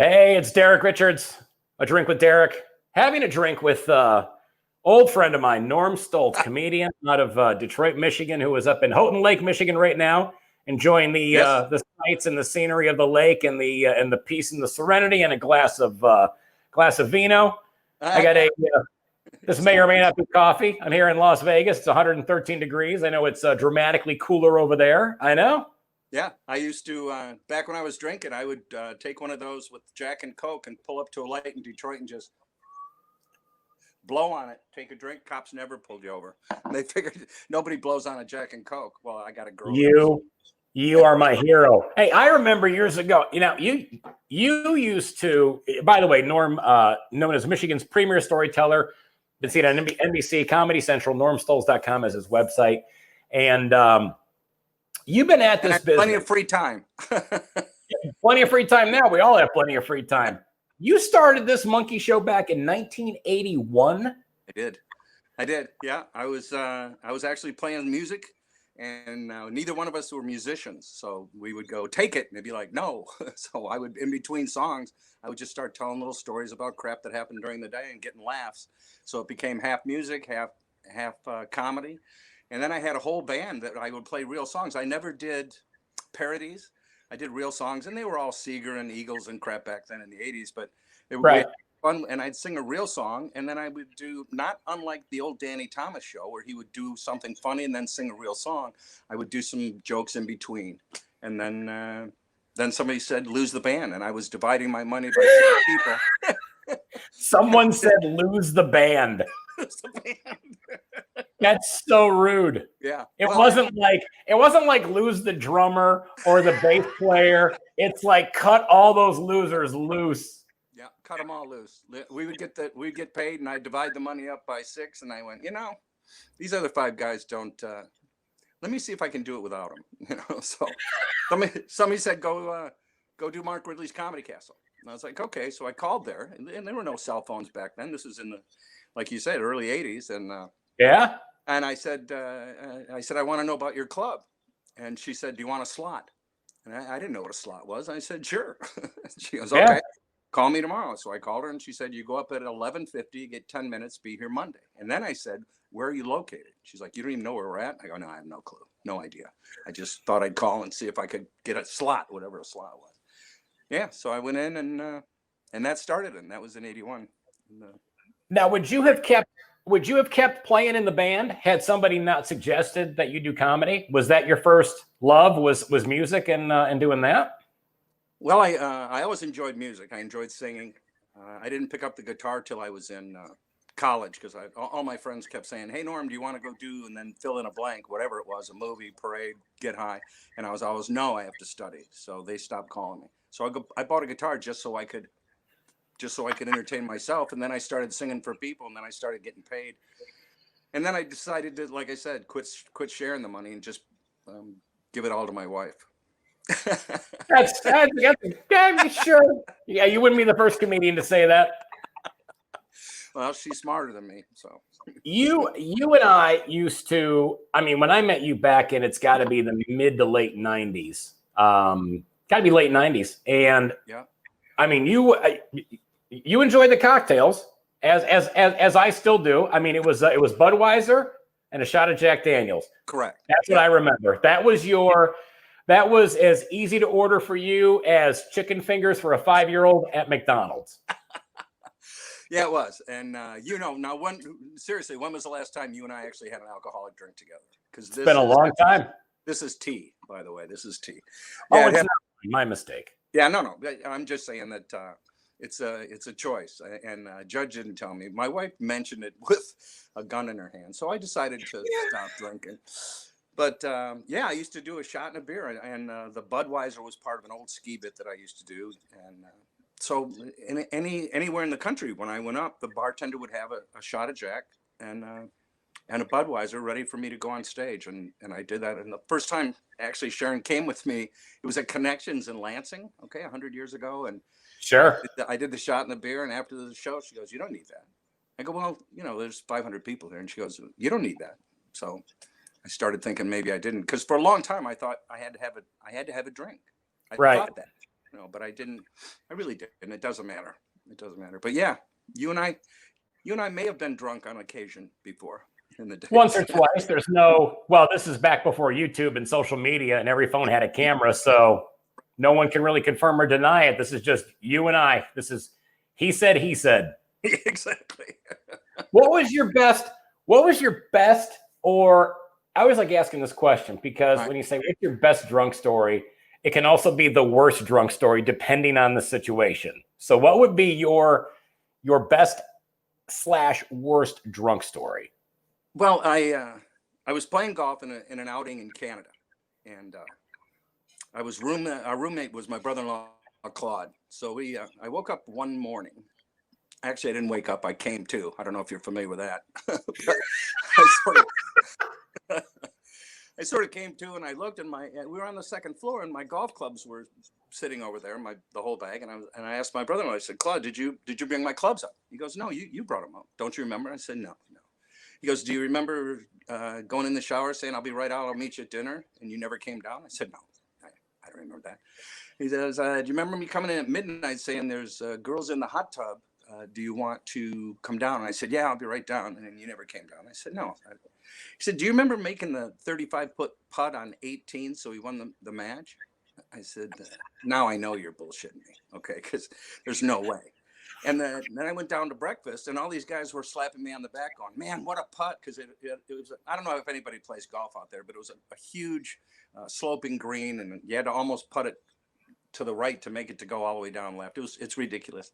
Hey, it's Derek Richards. A drink with Derek. Having a drink with old friend of mine, Norm Stulz, comedian out of Detroit, Michigan, who is up in Houghton Lake, Michigan right now, enjoying the sights and the scenery of the lake and the peace and the serenity, and a glass of vino. I got this may or may not be coffee. I'm here in Las Vegas. It's 113 degrees. I know it's dramatically cooler over there. I know. Yeah, I used to, back when I was drinking, I would take one of those with Jack and Coke and pull up to a light in Detroit and just blow on it, take a drink. Cops never pulled you over. They figured nobody blows on a Jack and Coke. Well, I got a girl. You are my hero. Hey, I remember years ago, you used to, by the way, Norm, known as Michigan's premier storyteller, been seen on NBC, Comedy Central, normstulz.com is his website. And you've been at this business. Plenty of free time. Plenty of free time now. We all have plenty of free time. You started this monkey show back in 1981. I did. Yeah, I was actually playing music, and neither one of us were musicians. So we would go take it, and they'd be like, no. So I would, in between songs, I would just start telling little stories about crap that happened during the day and getting laughs. So it became half music, half comedy. And then I had a whole band that I would play real songs. I never did parodies. I did real songs, and they were all Seeger and Eagles and crap back then in the 80s. But it was fun, and I'd sing a real song, and then I would do, not unlike the old Danny Thomas show, where he would do something funny and then sing a real song. I would do some jokes in between. And then somebody said, lose the band, and I was dividing my money by 6 people. Someone said, lose the band. That's so rude. Yeah. It wasn't like lose the drummer or the bass player. It's like cut all those losers loose. Yeah, cut them all loose. We'd get paid, and I'd divide the money up by 6, and I went, these other 5 guys don't. Let me see if I can do it without them. So somebody said, go do Mark Ridley's Comedy Castle. And I was like, okay. So I called there, and there were no cell phones back then. This was in the, like you said, early 80s. And yeah. And I said, I want to know about your club. And she said, do you want a slot? And I didn't know what a slot was. I said, sure. She goes, okay, call me tomorrow. So I called her, and she said, you go up at 11:50, get 10 minutes, be here Monday. And then I said, where are you located? She's like, you don't even know where we're at? I go, no, I have no clue. No idea. I just thought I'd call and see if I could get a slot, whatever a slot was. Yeah. So I went in, and that started, and that was in 81. Now, would you have kept playing in the band had somebody not suggested that you do comedy? Was that your first love? Was music and doing that? Well, I always enjoyed music. I enjoyed singing. I didn't pick up the guitar till I was in college, because all my friends kept saying, hey, Norm, do you want to go do, and then fill in a blank, whatever it was, a movie, parade, get high. And I was always, no, I have to study. So they stopped calling me. So I bought a guitar just so I could entertain myself. And then I started singing for people, and then I started getting paid. And then I decided to, like I said, quit sharing the money and just give it all to my wife. That's sure. Yeah, you wouldn't be the first comedian to say that. Well, she's smarter than me. So you and I used to, when I met you back in, it's got to be the mid to late 90s. Got to be late 90s. And yeah. You enjoyed the cocktails as I still do. It was Budweiser and a shot of Jack Daniels. Correct. That's what I remember. That was as easy to order for you as chicken fingers for a 5-year-old at McDonald's. Yeah, it was. And now seriously, when was the last time you and I actually had an alcoholic drink together? Because it's been a long time. This is tea, by the way. This is tea. Yeah, it's not my mistake. Yeah, no. I'm just saying that it's a choice. And Judge didn't tell me. My wife mentioned it with a gun in her hand, so I decided to stop drinking. But I used to do a shot and a beer, and the Budweiser was part of an old ski bit that I used to do. And so anywhere in the country, when I went up, the bartender would have a shot of Jack and a Budweiser ready for me to go on stage. And I did that. And the first time actually Sharon came with me, it was at Connections in Lansing, 100 years ago. And sure, I did the shot and the beer. And after the show, she goes, you don't need that. I go, well, there's 500 people there. And she goes, you don't need that. So I started thinking maybe I didn't, because for a long time I thought I had to have a drink. I thought that. but I didn't. I really didn't. It doesn't matter. It doesn't matter. But yeah, you and I may have been drunk on occasion before in the day. Once or twice. There's no, well, this is back before YouTube and social media, and every phone had a camera, so no one can really confirm or deny it. This is just you and I. This is he said, he said. Exactly. What was your best, or I always like asking this question because when you say what's your best drunk story, it can also be the worst drunk story depending on the situation. So what would be your best / worst drunk story? Well, I was playing golf in an outing in Canada, and our roommate was my brother-in-law Claude. So I woke up one morning. Actually, I didn't wake up. I came to. I don't know if you're familiar with that. I sort of came to, and I looked, and we were on the second floor, and my golf clubs were sitting over there, the whole bag. And I asked my brother-in-law. I said, Claude, did you bring my clubs up? He goes, no, you brought them up. Don't you remember? I said, no. He goes, do you remember going in the shower saying, I'll be right out, I'll meet you at dinner, and you never came down? I said, no, I don't remember that. He says, do you remember me coming in at midnight saying there's girls in the hot tub? Do you want to come down? And I said, yeah, I'll be right down. And then you never came down. I said, no. He said, do you remember making the 35-foot putt on 18 so he won the match? I said, now I know you're bullshitting me, okay, because there's no way. And then I went down to breakfast, and all these guys were slapping me on the back going, man, what a putt, because it was, I don't know if anybody plays golf out there, but it was a huge sloping green, and you had to almost putt it to the right to make it to go all the way down left. It's ridiculous.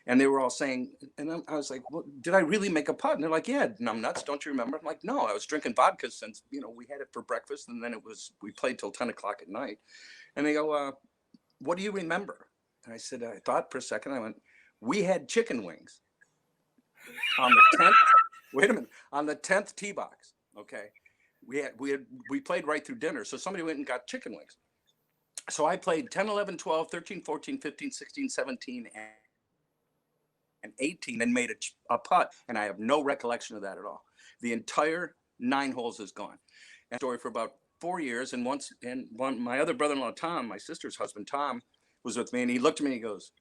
And they were all saying, and I was like, well, did I really make a putt? And they're like, yeah, numbnuts, don't you remember? I'm like, no, I was drinking vodka since, we had it for breakfast, and then we played till 10 o'clock at night. And they go, what do you remember? And I said, I thought for a second. I went, we had chicken wings on the 10th. Wait a minute, on the 10th tee box. Okay, we played right through dinner, so somebody went and got chicken wings. So I played 10, 11, 12, 13, 14, 15, 16, 17, and 18, and made a putt. And I have no recollection of that at all. The entire 9 holes is gone. And story for about 4 years. And my other brother-in-law, Tom, my sister's husband, Tom, was with me, and he looked at me and he goes,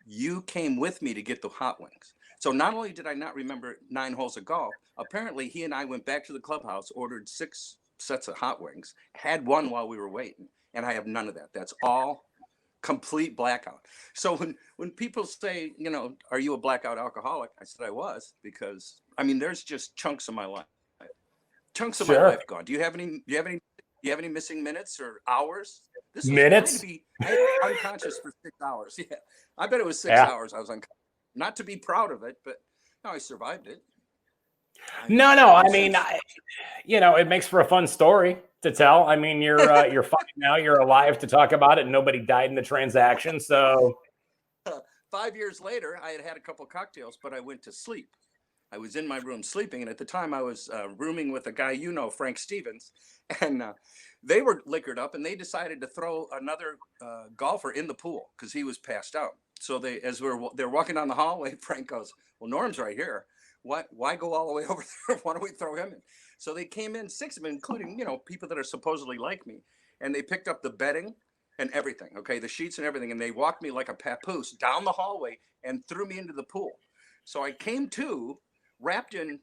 you came with me to get the hot wings. So not only did I not remember 9 holes of golf, apparently he and I went back to the clubhouse, ordered 6 sets of hot wings, had one while we were waiting, and I have none of that. That's all complete blackout. So when people say, are you a blackout alcoholic? I said I was, because there's just chunks of my life. Chunks of my life gone. Do you have any missing minutes or hours? This minutes? I was unconscious for 6 hours. Yeah, I bet it was 6 hours. I was unconscious. Not to be proud of it, but no, I survived it. It makes for a fun story to tell. You're fine now. You're alive to talk about it. And nobody died in the transaction. So 5 years later, I had a couple of cocktails, but I went to sleep. I was in my room sleeping, and at the time I was rooming with a guy, Frank Stevens, and they were liquored up, and they decided to throw another golfer in the pool because he was passed out. So they're walking down the hallway, Frank goes, well, Norm's right here. Why go all the way over there? Why don't we throw him in? So they came in, 6 of them, including, people that are supposedly like me, and they picked up the bedding and everything, okay, the sheets and everything, and they walked me like a papoose down the hallway and threw me into the pool. So I came to, wrapped in,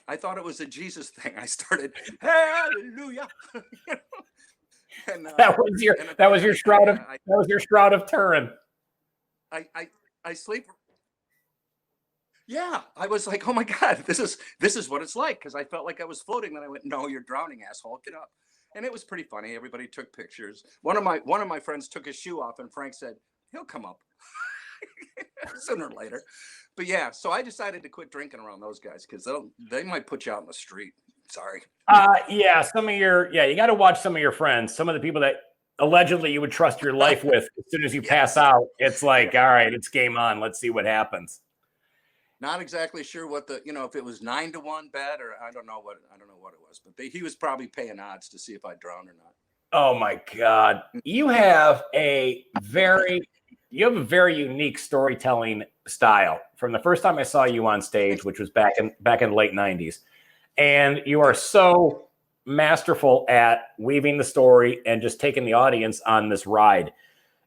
I thought it was a Jesus thing. I started, hallelujah. And, that was your shroud of Turin. I sleep. Yeah, I was like, oh my God, this is what it's like, because I felt like I was floating. Then I went, no, you're drowning, asshole, get up. And it was pretty funny. Everybody took pictures. One of my friends took his shoe off, and Frank said, he'll come up sooner or later. But yeah, so I decided to quit drinking around those guys, because they might put you out in the street. Sorry. You got to watch some of your friends, some of the people that allegedly you would trust your life with. As soon as you pass out, it's like, all right, it's game on. Let's see what happens. Not exactly sure what if it was 9-1 bet, or I don't know what it was, but he was probably paying odds to see if I drowned or not. Oh my God. You have a very unique storytelling style from the first time I saw you on stage, which was back in the late 90s. And you are so masterful at weaving the story and just taking the audience on this ride.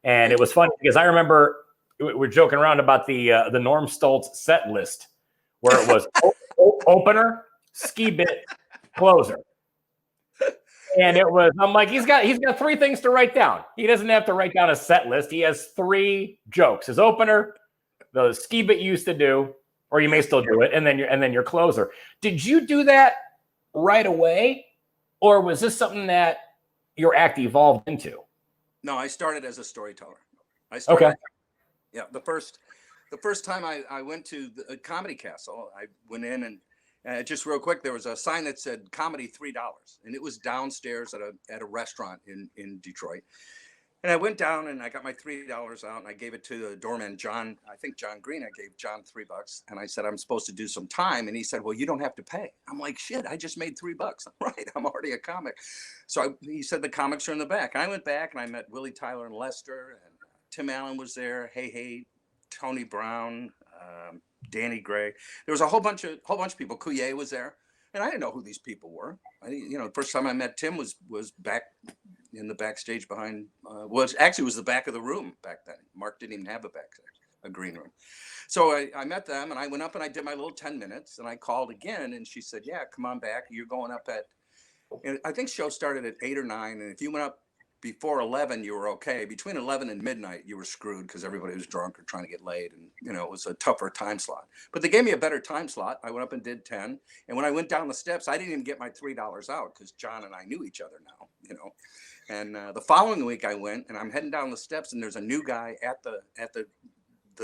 And it was funny because I remember we're joking around about the Norm Stulz set list, where it was opener, ski bit, closer. And it was, I'm like, he's got 3 things to write down. He doesn't have to write down a set list. He has 3 jokes: his opener, the ski bit you used to do, or you may still do it, and then your closer. Did you do that right away, or was this something that your act evolved into? No, I started as a storyteller. Okay. Yeah, the first time I went to the Comedy Castle, I went in and just real quick, there was a sign that said comedy $3, and it was downstairs at a restaurant in Detroit. And I went down and I got my $3 out and I gave it to the doorman, John. I think John Green. I gave John $3, and I said I'm supposed to do some time, and he said, "Well, you don't have to pay." I'm like, "Shit, I just made $3." Right, I'm already a comic. So he said the comics are in the back. I went back and I met Willie Tyler and Lester, and Tim Allen was there. Hey, Tony Brown, Danny Gray. There was a whole bunch of people. Coulier was there, and I didn't know who these people were. The first time I met Tim was back in the backstage behind. It was the back of the room back then. Mark didn't even have a green room. So I met them, and I went up and I did my little 10 minutes, and I called again, and she said, "Yeah, come on back. You're going up at." And I think show started at 8 or 9, and if you went up before 11, you were okay. Between 11 and midnight, you were screwed because everybody was drunk or trying to get laid, and it was a tougher time slot. But they gave me a better time slot. I went up and did 10, and when I went down the steps, I didn't even get my $3 out because John and I knew each other now, And the following week, I went, and I'm heading down the steps, and there's a new guy at the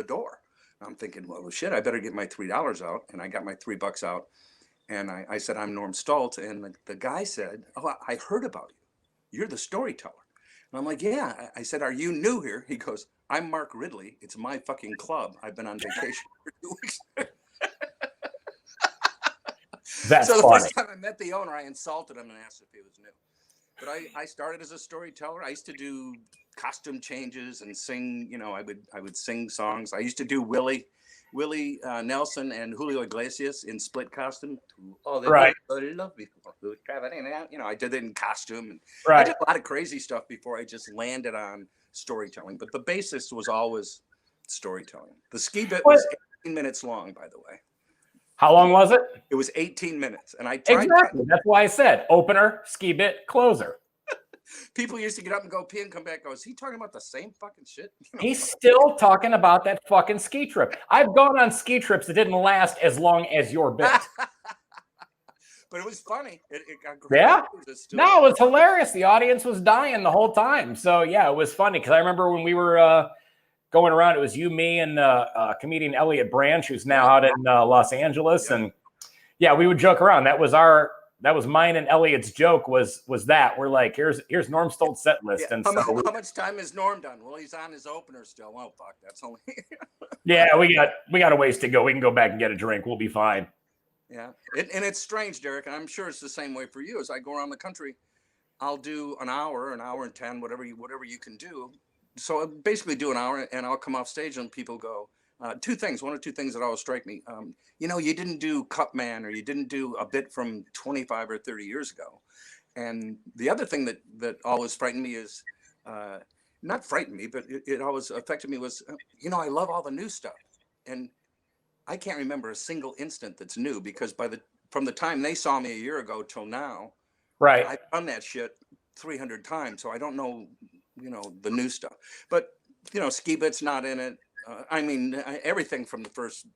door. I'm thinking, well, shit, I better get my $3 out, and I got my $3 out, and I said, "I'm Norm Stulz," and the guy said, "Oh, I heard about you. You're the storyteller." And I'm like, "Yeah." I said, "Are you new here?" He goes, "I'm Mark Ridley. It's my fucking club. I've been on vacation for 2 weeks." That's so the funny. first time I met the owner, I insulted him and asked if he was new. But I started as a storyteller. I used to do costume changes and sing. I would sing songs. I used to do Willie Nelson and Julio Iglesias in split costume. Oh, they Right. love me. I did it in costume. And Right. I did a lot of crazy stuff before I just landed on storytelling. But the basis was always storytelling. The ski bit was 18 minutes long, by the way. How long was it? It was 18 minutes. And I tried. Exactly. That's why I said opener, ski bit, closer. People used to get up and go pee and come back. Go, "Is he talking about the same fucking shit?" He's still talking about that fucking ski trip. I've gone on ski trips that didn't last as long as your bit. But it was funny. It got great. Yeah. No, it was hilarious. The audience was dying the whole time. So yeah, it was funny because I remember when we were going around, it was you, me, and comedian Elliot Branch, who's now out in Los Angeles. Yep. And yeah, we would joke around. That was mine and Elliot's joke was that we're like, here's Norm Stulz set list. Yeah. And how much time has Norm done? Well, he's on his opener still. Oh fuck, that's only. Yeah, we got a ways to go. We can go back and get a drink. We'll be fine. Yeah, and it's strange, Derek, and I'm sure it's the same way for you. As I go around the country, I'll do an hour and 10, whatever you can do. So I basically do an hour, and I'll come off stage, and people go, 2 things. One or 2 things that always strike me. You didn't do Cup Man, or you didn't do a bit from 25 or 30 years ago. And the other thing that always frightened me is, not frightened me, but it always affected me was, I love all the new stuff. And I can't remember a single instant that's new because from the time they saw me a year ago till now, right, I've done that shit 300 times. So I don't know, the new stuff. But, ski bit's not in it. Everything from the first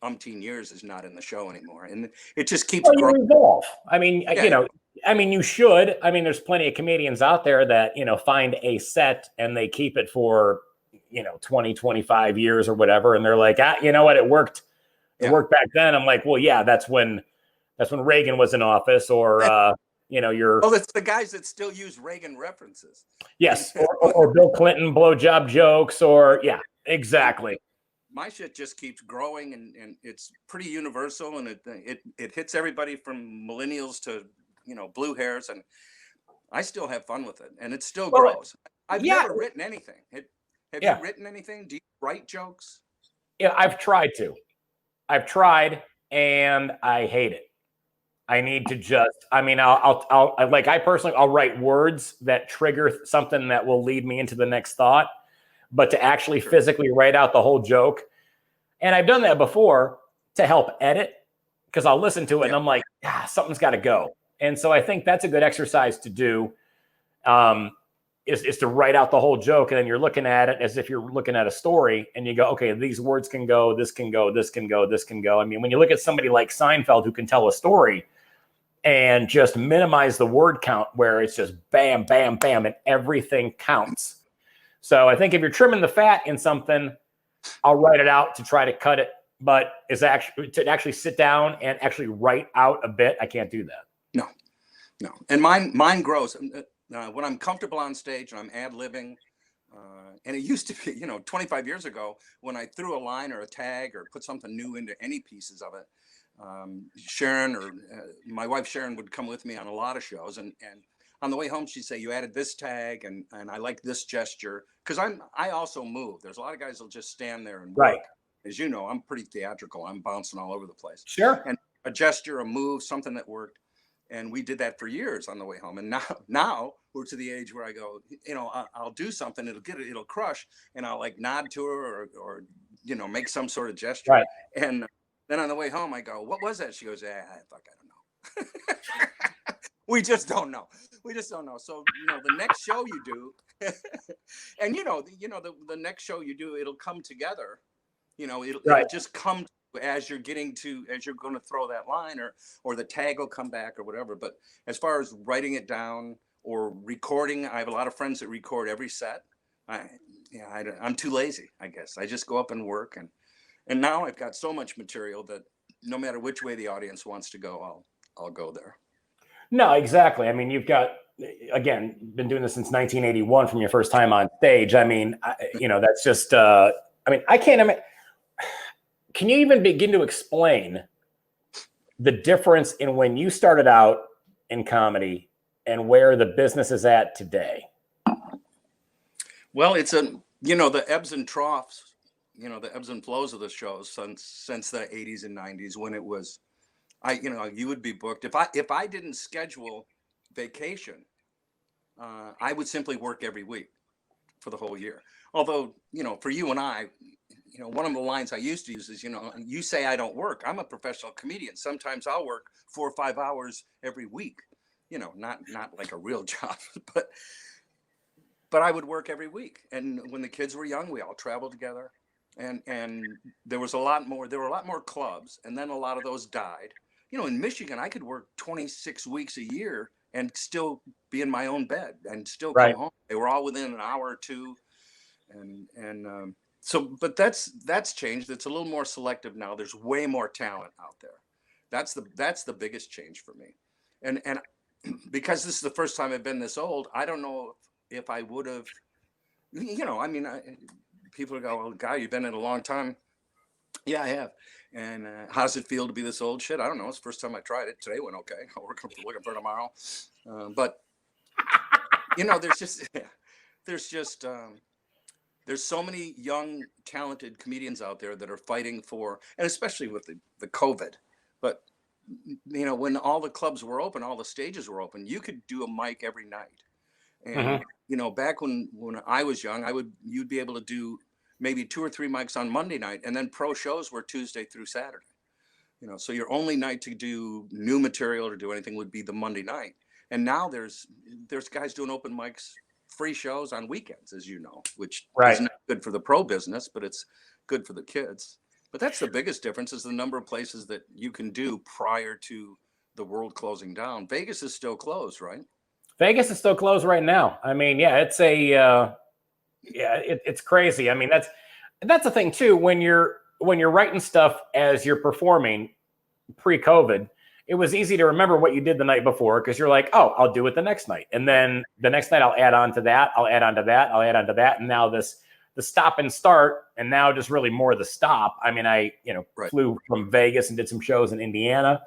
umpteen years is not in the show anymore, and it just keeps growing. You evolve. You should. There's plenty of comedians out there that find a set and they keep it for 20, 25 years or whatever, and they're like, you know what, it worked. It worked back then. I'm like, well, yeah, that's when Reagan was in office, or it's the guys that still use Reagan references. Yes, or Bill Clinton blowjob jokes, or exactly. My shit just keeps growing, and it's pretty universal, and it hits everybody from millennials to blue hairs, and I still have fun with it, and it still grows. I've never written anything. Have you written anything? Do you write jokes? Yeah, I've tried, and I hate it. I need to just, I'll write words that trigger something that will lead me into the next thought. but to actually physically write out the whole joke. And I've done that before to help edit, because I'll listen to it and I'm like, something's got to go. And so I think that's a good exercise to do, is to write out the whole joke. And then you're looking at it as if you're looking at a story, and you go, okay, these words can go, this can go, this can go, this can go. I mean, when you look at somebody like Seinfeld who can tell a story and just minimize the word count, where it's just bam, bam, bam, and everything counts. So I think if you're trimming the fat in something, I'll write it out to try to cut it. But to actually sit down and actually write out a bit, I can't do that. No. And mine grows. When I'm comfortable on stage and I'm ad-libbing, and it used to be, 25 years ago, when I threw a line or a tag or put something new into any pieces of it, Sharon or my wife Sharon would come with me on a lot of shows, and on the way home she'd say, you added this tag, and I like this gesture, because I also move. There's a lot of guys that'll just stand there and work. Right. As you know, I'm pretty theatrical. I'm bouncing all over the place. Sure. And a gesture, a move, something that worked. And we did that for years on the way home. And now we're to the age where I go, I'll do something, it'll crush, and I'll like nod to her or make some sort of gesture. Right. And then on the way home, I go, what was that? She goes, I don't know. We just don't know. So, the next show you do, and the next show you do, it'll come together. It'll just come as you're going to throw that line, or the tag will come back or whatever. But as far as writing it down or recording, I have a lot of friends that record every set. I'm too lazy, I guess. I just go up and work, and now I've got so much material that no matter which way the audience wants to go, I'll go there. No, exactly. I mean, you've got, again, been doing this since 1981 from your first time on stage. I mean, that's just, I can't imagine. Can you even begin to explain the difference in when you started out in comedy and where the business is at today? Well, it's the ebbs and troughs, the ebbs and flows of the shows since the 80s and 90s, when it was, you would be booked. If I didn't schedule vacation, I would simply work every week for the whole year. Although, for you and I, one of the lines I used to use is, you say I don't work. I'm a professional comedian. Sometimes I'll work 4 or 5 hours every week, not like a real job, but I would work every week. And when the kids were young, we all traveled together, and there were a lot more clubs, and then a lot of those died. In Michigan, I could work 26 weeks a year and still be in my own bed and still come home. They were all within an hour or two. So, but that's changed. It's a little more selective now. There's way more talent out there. That's the biggest change for me. And because this is the first time I've been this old, I don't know if I would have, people go, well, guy, you've been in a long time. Yeah, I have. And how does it feel to be this old? Shit, I don't know. It's the first time I tried it. Today went okay. I'm looking for tomorrow. But there's so many young, talented comedians out there that are fighting for, and especially with the COVID. But when all the clubs were open, all the stages were open, you could do a mic every night. And back when I was young, you'd be able to do maybe 2 or 3 mics on Monday night, and then pro shows were Tuesday through Saturday. So your only night to do new material or do anything would be the Monday night. And now there's guys doing open mics, free shows on weekends, as you know, which is not good for the pro business, but it's good for the kids. But that's the biggest difference, is the number of places that you can do prior to the world closing down. Vegas is still closed, right? Vegas is still closed right now. I mean, it's it's crazy. I mean, that's the thing too. When you're writing stuff as you're performing pre-COVID, it was easy to remember what you did the night before, because you're like, oh, I'll do it the next night. And then the next night I'll add on to that. I'll add on to that. I'll add on to that. And now the stop and start, and now just really more the stop. I mean, I flew from Vegas and did some shows in Indiana,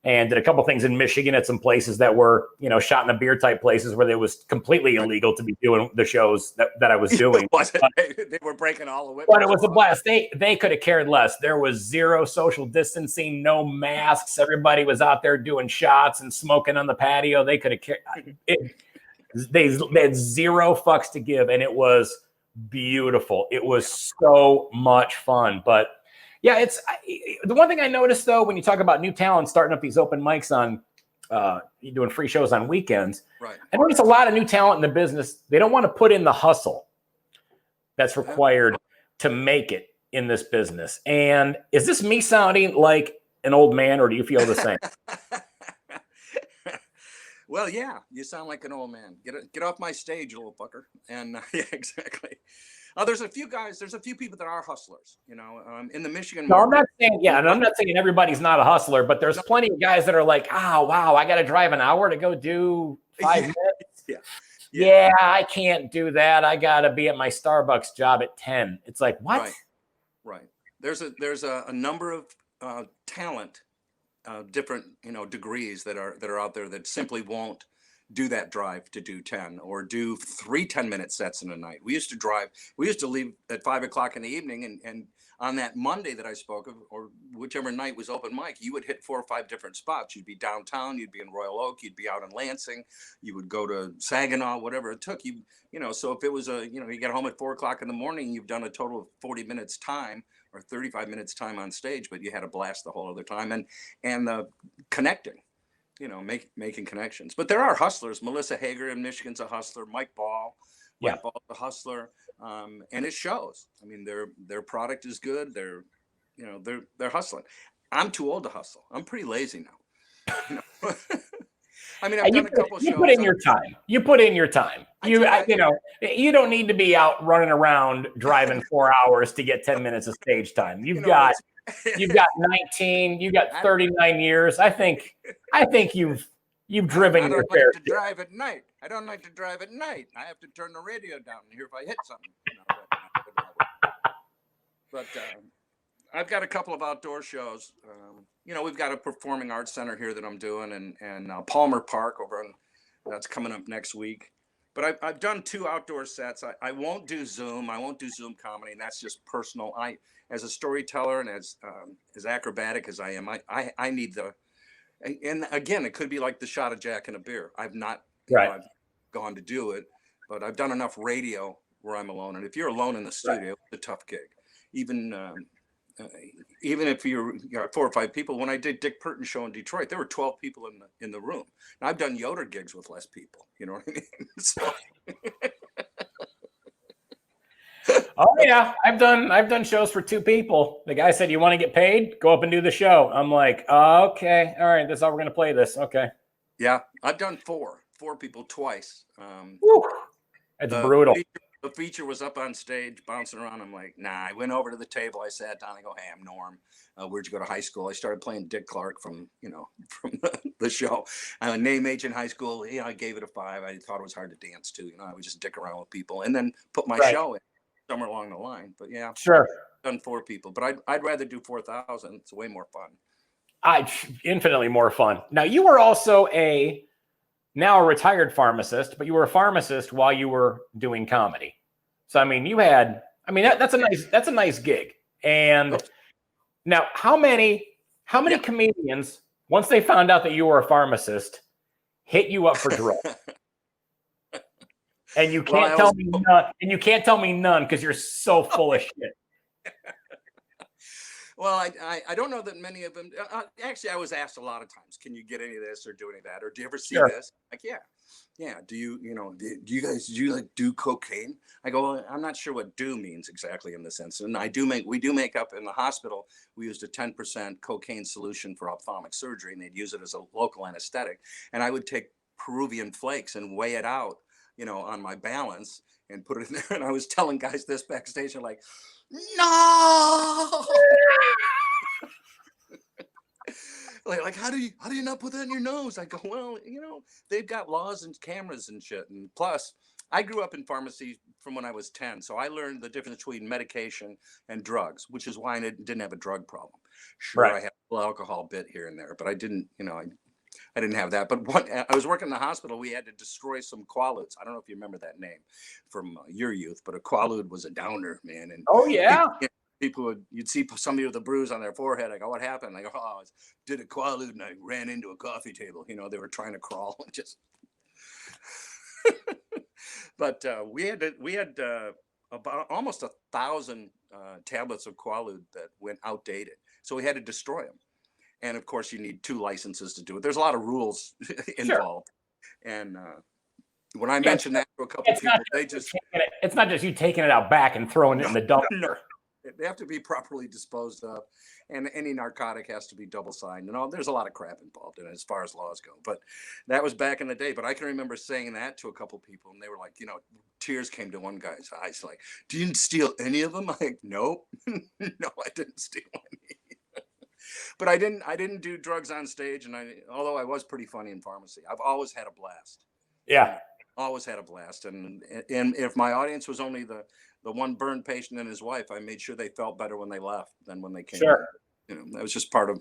and did a couple things in Michigan at some places that were, shot in a beer type places where it was completely illegal to be doing the shows that I was doing. They were breaking all the way. But it was a blast. They could have cared less. There was zero social distancing, no masks. Everybody was out there doing shots and smoking on the patio. They could have cared. They had zero fucks to give, and it was beautiful. It was so much fun. But yeah, it's the one thing I noticed though, when you talk about new talent starting up these open mics on doing free shows on weekends, Right. I notice a lot of new talent in the business. They don't want to put in the hustle that's required to make it in this business. And is this me sounding like an old man, or do you feel the same? Well, yeah, you sound like an old man. Get off my stage, you little fucker. And yeah, exactly. There's a few people that are hustlers, in the Michigan No, market. I'm not saying, and I'm not saying everybody's not a hustler, but there's plenty of guys that are like, oh, wow, I got to drive an hour to go do 5 minutes. Yeah, I can't do that. I got to be at my Starbucks job at 10. It's like, what? Right. There's a number of talent, different degrees that are out there that simply won't do that drive to do 10 or do 3 10-minute sets in a night. We used to leave at 5 o'clock in the evening, and on that Monday that I spoke of, or whichever night was open mic, you would hit 4 or 5 different spots. You'd be downtown, you'd be in Royal Oak, you'd be out in Lansing, you would go to Saginaw, whatever it took you. So if it was you get home at 4 o'clock in the morning, you've done a total of 40 minutes time or 35 minutes time on stage, but you had a blast the whole other time, and connecting. Making connections. But there are hustlers. Melissa Hager in Michigan's a hustler. Mike Ball's a hustler, and it shows. I mean, their product is good. They're hustling. I'm too old to hustle. I'm pretty lazy now. I mean, I've done a couple shows. You put in your time. You put in your time. You don't need to be out running around driving 4 hours to get 10 minutes of stage time. You've got 19, you've got 39 years. I think you've driven your fair. I don't like to drive at night. I don't like to drive at night. I have to turn the radio down and hear if I hit something. But I've got a couple of outdoor shows. We've got a performing arts center here that I'm doing, and Palmer Park that's coming up next week. But I've done 2 outdoor sets. I won't do Zoom. I won't do Zoom comedy, and that's just personal. As a storyteller and as acrobatic as I am, I need and again, it could be like the shot of Jack and a beer. I've not I've gone to do it, but I've done enough radio where I'm alone. And if you're alone in the studio, it's a tough gig. Even if you got 4 or 5 people. When I did Dick Purton's show in Detroit, there were 12 people in the room. And I've done Yoder gigs with less people. You know what I mean? So. Oh yeah, I've done shows for 2 people. The guy said, "You want to get paid? Go up and do the show." I'm like, okay, all right, that's how we're gonna play this. Okay. Yeah, I've done 4 people twice. That's brutal. The feature was up on stage bouncing around. I'm like, nah. I went over to the table. I sat down. I go, "Hey, I'm Norm. Where'd you go to high school?" I started playing Dick Clark from the show. I'm a name age in high school. I gave it a 5. I thought it was hard to dance to. I would just dick around with people and then put my show in somewhere along the line. But yeah, sure, done 4 people. But I'd rather do 4,000. It's way more fun. Infinitely more fun. Now you were also now a retired pharmacist, but you were a pharmacist while you were doing comedy. So I mean, that's a nice gig. And now, how many comedians, once they found out that you were a pharmacist, hit you up for drugs? And you can't tell me none. And you can't tell me none because you're so full of shit. Well, I don't know that many of them. Actually, I was asked a lot of times, "Can you get any of this or do any of that? Or do you ever see this?" Like, yeah. Do you guys do cocaine? I go, well, I'm not sure what "do" means exactly in the sense. And we do make up in the hospital. We used a 10% cocaine solution for ophthalmic surgery, and they'd use it as a local anesthetic. And I would take Peruvian flakes and weigh it out, on my balance and put it in there. And I was telling guys this backstage, they're like, "No." Like, how do you not put that in your nose? I go, well, they've got laws and cameras and shit. And plus, I grew up in pharmacy from when I was 10. So I learned the difference between medication and drugs, which is why I didn't have a drug problem. Sure, I had a little alcohol bit here and there, but I didn't, I didn't have that. But I was working in the hospital. We had to destroy some Quaaludes. I don't know if you remember that name from your youth, but a Quaalude was a downer, man. And oh yeah. You'd see somebody with a bruise on their forehead. I go, "What happened?" I go, "Oh, I did a Quaalude and I ran into a coffee table." They were trying to crawl and just. But we had about almost 1,000 tablets of Quaalude that went outdated. So we had to destroy them. And of course, you need 2 licenses to do it. There's a lot of rules Sure. involved. And when I mentioned that to a couple It's people, not they just it's not just you taking it out back and throwing it in the dumpster. no, they have to be properly disposed of, and any narcotic has to be double signed. And all there's a lot of crap involved in it as far as laws go. But that was back in the day. But I can remember saying that to a couple people, and they were like, you know, tears came to one guy's eyes, like, "Do you steal any of them?" I'm like, nope, no, I didn't steal any. But I didn't do drugs on stage, and although I was pretty funny in Pharmacy, I've always had a blast. Yeah. Always had a blast. And if my audience was only the one burned patient and his wife, I made sure they felt better when they left than when they came. Sure. You know, that was just part of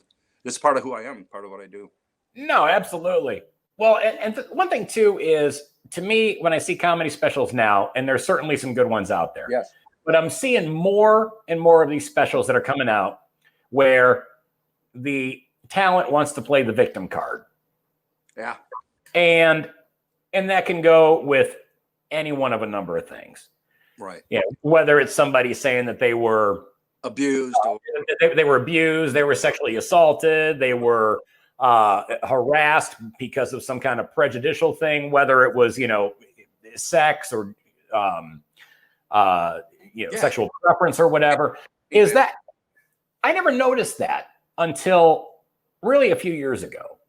who I am, part of what I do. No, absolutely. Well, and one thing too is, to me, when I see comedy specials now, and there's certainly some good ones out there. Yes. But I'm seeing more and more of these specials that are coming out where the talent wants to play the victim card. Yeah. And that can go with any one of a number of things. Right. Yeah. Whether it's somebody saying that they were abused, they were abused, they were sexually assaulted, they were harassed because of some kind of prejudicial thing, whether it was, sex or, sexual preference or whatever. Is that, I never noticed that until really a few years ago.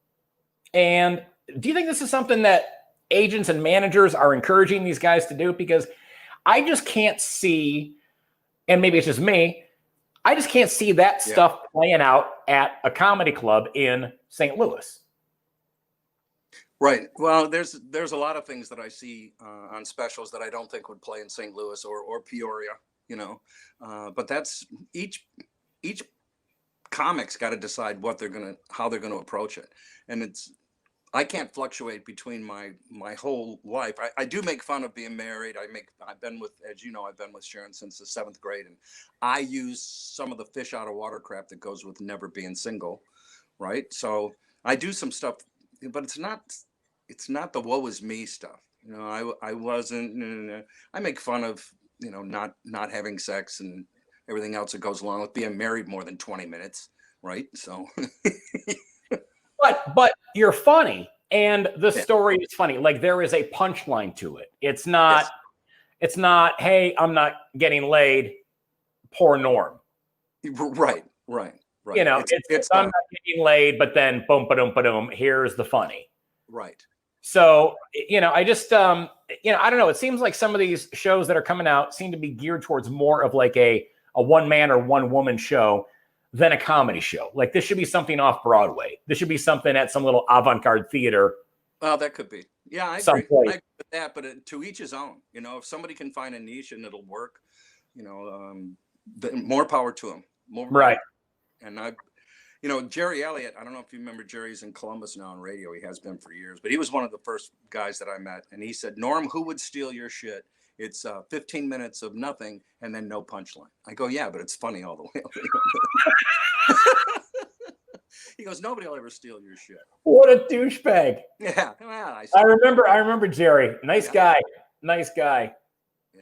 And do you think this is something that agents and managers are encouraging these guys to do? Because I just can't see, and maybe it's just me, I just can't see that stuff playing out at a comedy club in St. Louis. Right. Well, there's a lot of things that I see on specials that I don't think would play in St. Louis or Peoria, but that's each comic's got to decide how they're gonna approach it. And I can't fluctuate between my whole life. I do make fun of being married. I've been with, as you know, I've been with Sharon since the 7th grade, and I use some of the fish out of water crap that goes with never being single, right? So I do some stuff, but it's not the woe is me stuff. I wasn't. I make fun of not having sex and everything else that goes along with being married more than 20 minutes, right? So. But you're funny, and the story is funny. Like, there is a punchline to it. It's not, hey, I'm not getting laid, poor Norm. Right. It's I'm not getting laid, but then boom, ba-dum, ba-dum, here's the funny. Right. So, I just, I don't know. It seems like some of these shows that are coming out seem to be geared towards more of like a one man or one woman show than a comedy show. Like, this should be something off Broadway. This should be something at some little avant-garde theater. Well, that could be. Yeah, I agree with that, but to each his own. If somebody can find a niche and it'll work, more power to them. Right. And Jerry Elliott, I don't know if you remember, Jerry's in Columbus now on radio. He has been for years, but he was one of the first guys that I met. And he said, "Norm, who would steal your shit? It's 15 minutes of nothing and then no punchline." I go, "Yeah, but it's funny all the way." He goes, "Nobody will ever steal your shit." What a douchebag. Yeah. Well, I remember Jerry. Nice guy. Yeah.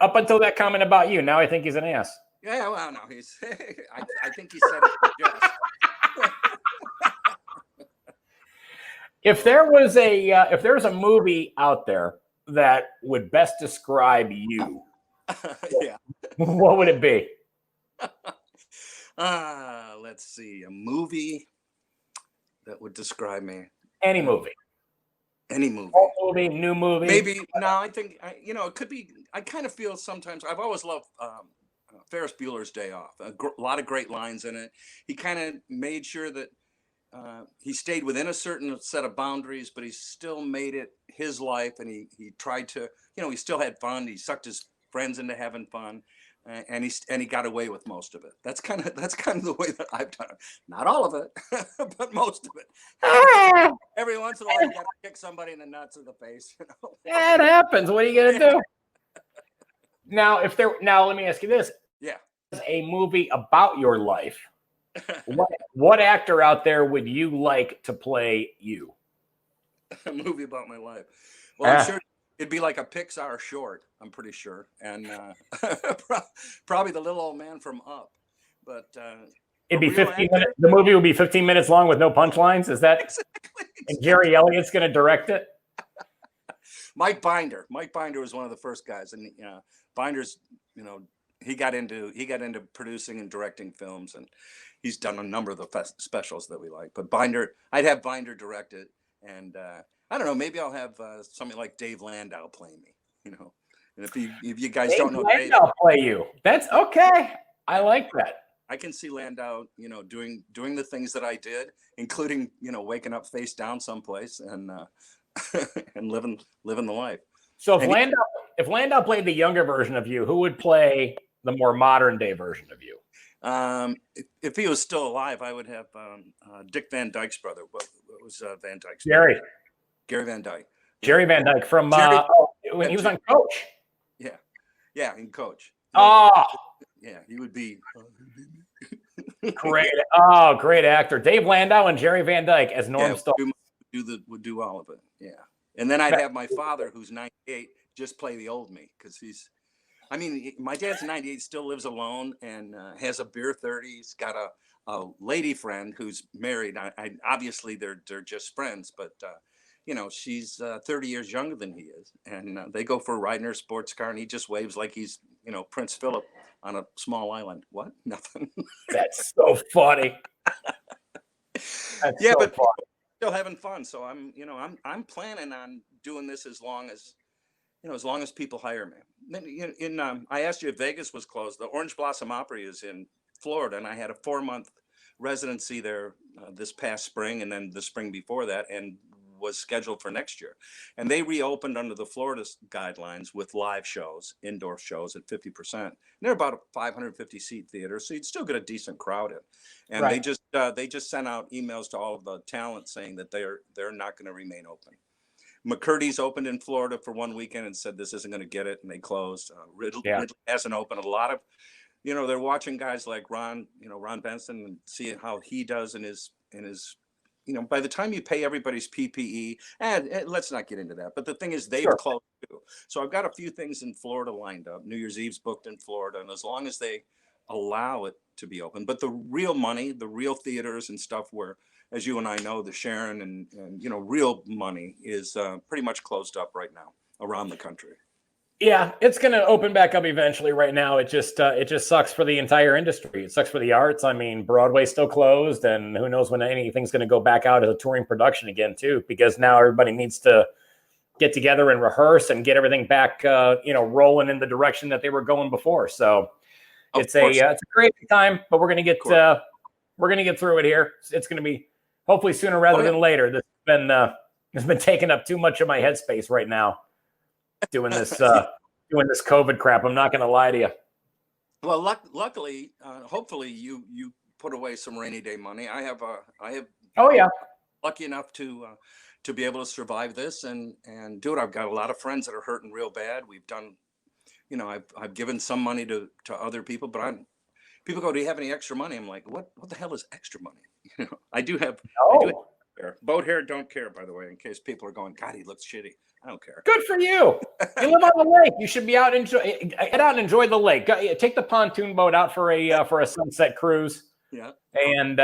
Up until that comment about you. Now I think he's an ass. Yeah, well, no, he's. I think he said it for jest. If there's a movie out there that would best describe you, what would it be? Let's see, a movie that would describe me. Any movie. Old movie, new movie. Maybe. No, I think it could be. I kind of feel sometimes. I've always loved Ferris Bueller's Day Off. A lot of great lines in it. He kind of made sure that he stayed within a certain set of boundaries, but he still made it his life, and he tried to. He still had fun. He sucked his friends into having fun. And he got away with most of it. That's kind of the way that I've done it. Not all of it, but most of it. Every once in a while, you got to kick somebody in the nuts or the face. Yeah, it happens. What are you gonna do? Now, let me ask you this: a movie about your life. What actor out there would you like to play you? A movie about my life. Well, It'd be like a Pixar short, I'm pretty sure, and probably the little old man from Up. But it'd be 15 minutes. The movie would be 15 minutes long with no punchlines. Is that exactly? And Jerry Elliott's going to direct it? Mike Binder was one of the first guys, and Binder's, he got into producing and directing films, and he's done a number of the specials that we like. But I'd have Binder direct it, and I don't know, maybe I'll have somebody like Dave Landau play me, And if you guys don't know Dave, Landau play you. That's okay. I like that. I can see Landau, doing the things that I did, including, waking up face down someplace and and living the life. So if Landau played the younger version of you, who would play the more modern day version of you? If he was still alive, I would have Dick Van Dyke's brother. What was Van Dyke's Gary? Brother? Gary Van Dyke. Jerry Van Dyke from when he was on Coach. Yeah, in Coach. Oh, yeah, he would be great. Oh, great actor, Dave Landau and Jerry Van Dyke as Norm Stulz. Would do all of it. Yeah, and then I'd have my father, who's 98, just play the old me, because my dad's 98, still lives alone, and has a beer 30. He's got a lady friend who's married. I obviously they're just friends, but she's 30 years younger than he is, and they go for a ride in her sports car, and he just waves like he's Prince Philip on a small island. What? Nothing. That's so funny. Yeah, so but funny. Still having fun. So I'm planning on doing this as long as people hire me. I asked you if Vegas was closed. The Orange Blossom Opry is in Florida, and I had a 4-month residency there this past spring, and then the spring before that, and was scheduled for next year. And they reopened under the Florida guidelines with live shows, indoor shows at 50%. And they're about a 550 seat theater, so you'd still get a decent crowd in. And right. They just sent out emails to all of the talent saying that they're not going to remain open. McCurdy's opened in Florida for one weekend and said this isn't going to get it, and they closed. Ridley hasn't opened. A lot of, they're watching guys like Ron Benson, and seeing how he does in his. By the time you pay everybody's PPE, and let's not get into that. But the thing is, they've closed too. So I've got a few things in Florida lined up. New Year's Eve's booked in Florida, and as long as they allow it to be open, but the real money, the real theaters and stuff, where, as you and I know, the Sharon and real money is pretty much closed up right now around the country. Yeah, it's going to open back up eventually. Right now, it just sucks for the entire industry. It sucks for the arts. Broadway's still closed, and who knows when anything's going to go back out as a touring production again, too, because now everybody needs to get together and rehearse and get everything back, rolling in the direction that they were going before. So it's a great time, but we're going to get through it here. It's going to be hopefully sooner rather than later. This has been taking up too much of my headspace right now. Doing this COVID crap. I'm not going to lie to you. Well, luckily, hopefully you put away some rainy day money. I have. Oh yeah. Lucky enough to be able to survive this and do it. I've got a lot of friends that are hurting real bad. We've done, I've given some money to other people, but people go, do you have any extra money? I'm like, what the hell is extra money? I do have. Oh. Boat hair don't care, by the way, in case people are going, God, he looks shitty. I don't care. Good for you. You live on the lake. You should be out get out and enjoy the lake. Take the pontoon boat out for a sunset cruise. Yeah. And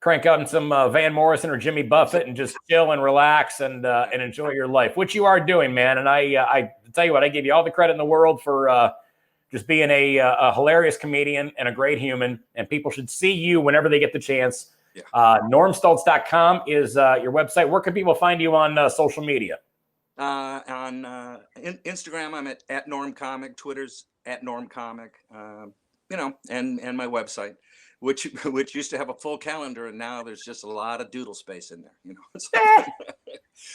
crank out in some Van Morrison or Jimmy Buffett and just chill and relax and enjoy your life, which you are doing, man. And I tell you what, I give you all the credit in the world for just being a hilarious comedian and a great human. And people should see you whenever they get the chance. Yeah. normstulz.com is your website. Where can people find you on social media? On Instagram, I'm at Norm Comic. Twitter's at Norm Comic. And my website, which used to have a full calendar, and now there's just a lot of doodle space in there.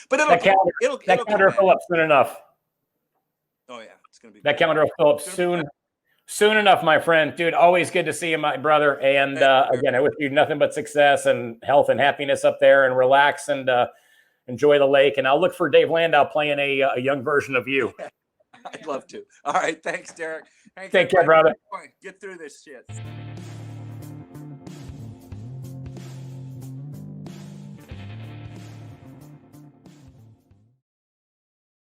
But it'll calendar will fill up soon enough. Oh yeah, it's gonna be that calendar will fill up soon enough, my friend. Dude, always good to see you, my brother. And again, I wish you nothing but success and health and happiness up there, and relax and enjoy the lake. And I'll look for Dave Landau playing a young version of you. I'd love to. All right. Thanks, Derek. Take care, brother. Get through this shit.